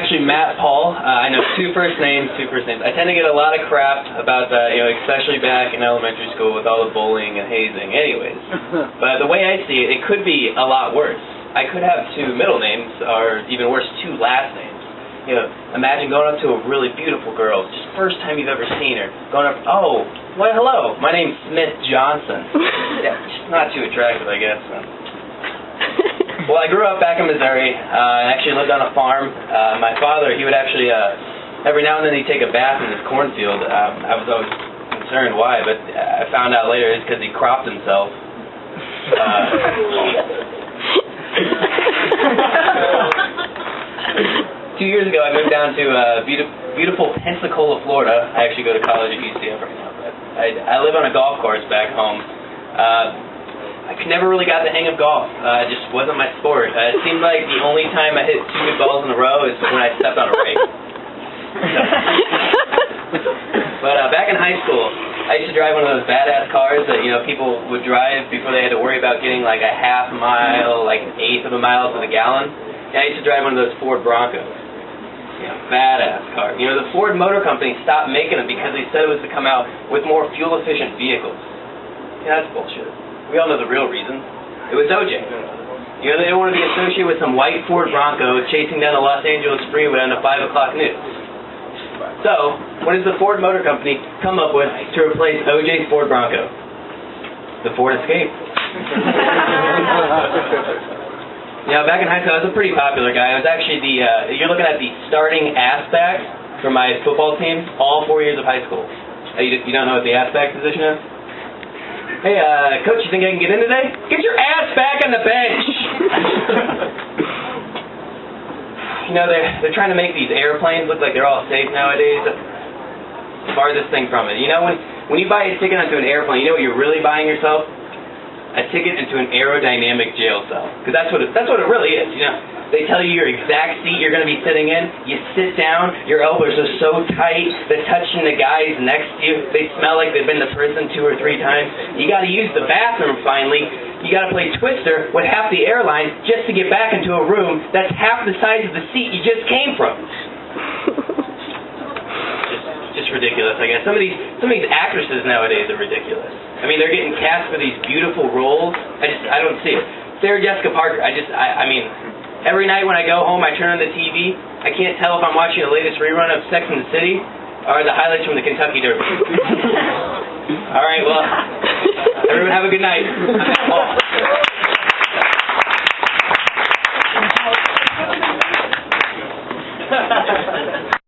actually Matt Paul. I know two first names. I tend to get a lot of crap about the, especially back in elementary school with all the bullying and hazing. Anyways, but the way I see it, it could be a lot worse. I could have two middle names, or even worse, two last names. Imagine going up to a really beautiful girl, just first time you've ever seen her, going up, oh, well, hello, my name's Smith Johnson. Yeah, just not too attractive, I guess. Well, I grew up back in Missouri. I actually lived on a farm. My father, he would actually, every now and then he'd take a bath in his cornfield. I was always concerned why, but I found out later it's because he cropped himself. 2 years ago, I moved down to beautiful Pensacola, Florida. I actually go to college at UCF right now, but I live on a golf course back home. I never really got the hang of golf. It just wasn't my sport. It seemed like the only time I hit 2 good balls in a row is when I stepped on a rake. But back in high school, I used to drive one of those badass cars that people would drive before they had to worry about getting like a half mile, like an eighth of a mile to the gallon. Yeah, I used to drive one of those Ford Broncos. Badass car. The Ford Motor Company stopped making them because they said it was to come out with more fuel-efficient vehicles. Yeah, that's bullshit. We all know the real reason. It was OJ. They didn't want to be associated with some white Ford Bronco chasing down the Los Angeles freeway on the 5 o'clock news. So, what does the Ford Motor Company come up with to replace OJ's Ford Bronco? The Ford Escape. Back in high school, I was a pretty popular guy. I was actually you're looking at the starting ass-back for my football team all 4 years of high school. You don't know what the ass-back position is? Hey, coach, you think I can get in today? Get your ass back on the bench! They're trying to make these airplanes look like they're all safe nowadays. That's the farthest thing from it. When you buy a ticket onto an airplane, you know what you're really buying yourself? A ticket into an aerodynamic jail cell. Because that's what it really is, They tell you your exact seat you're going to be sitting in. You sit down, your elbows are so tight that touching the guys next to you, they smell like they've been to prison 2 or 3 times. You got to use the bathroom finally. You got to play Twister with half the airline just to get back into a room that's half the size of the seat you just came from. Just ridiculous, I guess. Some of these actresses nowadays are ridiculous. I mean, they're getting cast for these beautiful roles. I don't see it. Sarah Jessica Parker, I mean, every night when I go home, I turn on the TV. I can't tell if I'm watching the latest rerun of Sex and the City or the highlights from the Kentucky Derby. All right, well, everyone have a good night. I'm Paul.